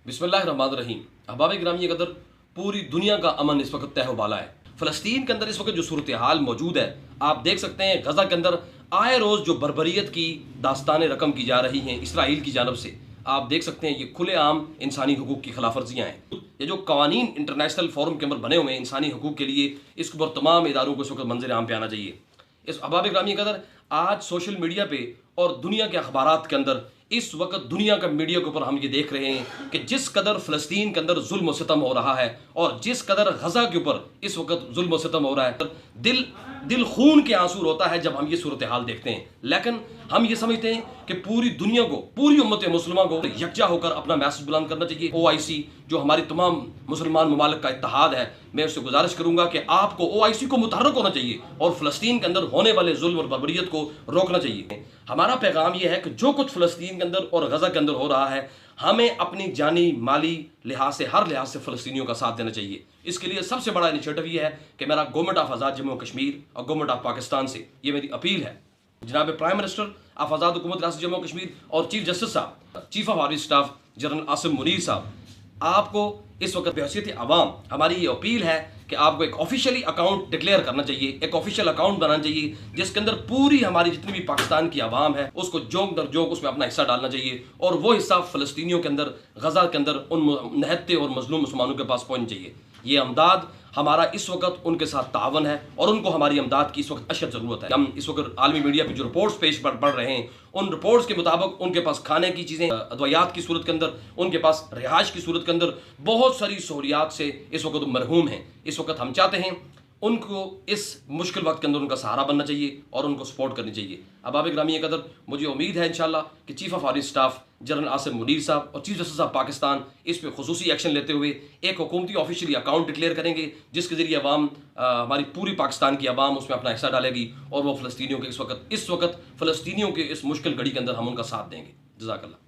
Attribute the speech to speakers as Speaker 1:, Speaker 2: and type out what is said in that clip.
Speaker 1: बिस्मिल्लाहिर्रहमानिर्रहीम। अहबाब ग्रामी कदर, पूरी दुनिया का अमन इस वक्त तह बाला है। फ़लस्तीन के अंदर इस वक्त जो सूरत हाल मौजूद है, आप देख सकते हैं गज़ा के अंदर आए रोज़ जो बर्बरियत की दास्तान रकम की जा रही हैं इसराइल की जानब से, आप देख सकते हैं ये खुलेआम इंसानी हकूक़ की खिलाफ वर्जियाँ हैं। ये जो कवानीन इंटरनेशनल फोरम के अंदर बने हुए हैं इंसानी हकूक़ के लिए, इसके ऊपर तमाम इदारों को इस वक्त मंजर आम पे आना चाहिए। इस अहबाब ग्रामी कदर, आज सोशल मीडिया पे और दुनिया के अखबारात के अंदर इस वक्त दुनिया का मीडिया के ऊपर हम ये देख रहे हैं कि जिस कदर फ़लस्तीन के अंदर जुल्म व सितम हो रहा है और जिस कदर गज़ा के ऊपर इस वक्त जुल्म व सितम हो रहा है, दिल खून के आंसू रोता है जब हम ये सूरत हाल देखते हैं। लेकिन हम ये समझते हैं कि पूरी दुनिया को, पूरी उम्मत मुसलमान को यकजा होकर अपना मैसेज बुलंद करना चाहिए। OIC जो हमारी तमाम मुसलमान ममालिक का इत्तेहाद है, मैं उससे गुजारिश करूंगा कि आपको OIC को मुतहर्रिक होना चाहिए और फ़लस्तीन के अंदर होने वाले जुल्म और बर्बरियत को रोकना चाहिए। हमारा पैगाम यह है कि जो कुछ फ़लस्तीन के अंदर और गज़ा के अंदर हो रहा है, हमें अपनी जानी माली लिहाज से, हर लिहाज से फ़लस्तीनियों का साथ देना चाहिए। इसके लिए सबसे बड़ा इनिशिएटिव ये है कि मेरा गवर्नमेंट ऑफ आज़ाद जम्मू कश्मीर और गवर्नमेंट ऑफ पाकिस्तान से ये मेरी अपील है। जनाब प्राइम मिनिस्टर ऑफ आज़ाद हुकूमत रियासत जम्मू कश्मीर और चीफ जस्टिस साहब, chief of army staff general Asim Munir साहब, आपको इस वक्त बहैसियत आवाम हमारी ये अपील है कि आपको एक ऑफिशियली अकाउंट डिक्लेयर करना चाहिए, एक ऑफिशियल अकाउंट बनाना चाहिए जिसके अंदर पूरी हमारी जितनी भी पाकिस्तान की आवाम है उसको जोक दर जोक उसमें अपना हिस्सा डालना चाहिए और वो हिस्सा फ़लस्तीनियों के अंदर, गज़ा के अंदर उन निहत्ते और मजलूम मुसलमानों के पास पहुँचनी चाहिए। ये अमदाद हमारा इस वक्त उनके साथ तावन है और उनको हमारी अमदाद की इस वक्त अशद ज़रूरत है। हम इस वक्त आलमी मीडिया पर जो रिपोर्ट्स पेश पढ़ रहे हैं, उन रिपोर्ट्स के मुताबिक उनके पास खाने की चीज़ें, अद्वियात की सूरत के अंदर, उनके पास रिहाइश की सूरत के अंदर बहुत सारी सहूलियात से इस वक्त मरहूम हैं। इस वक्त हम चाहते हैं उनको इस मुश्किल वक्त के अंदर उनका सहारा बनना चाहिए और उनको सपोर्ट करनी चाहिए। अहबाब ग्रामी कदर, मुझे उम्मीद है इंशाल्लाह कि chief of army staff general Asim Munir साहब और चीफ जस्टिस ऑफ पाकिस्तान इस पे खुसूसी एक्शन लेते हुए एक हुकूमती ऑफिशियली अकाउंट डिक्लेयर करेंगे जिसके ज़रिए अवाम, हमारी पूरी पाकिस्तान की आवाम उसमें अपना हिस्सा डालेगी और वो फ़लस्तीनियों के इस वक्त फ़लस्तीनियों के इस मुश्किल घड़ी के अंदर हम उनका साथ देंगे। जज़ाकल्लाह।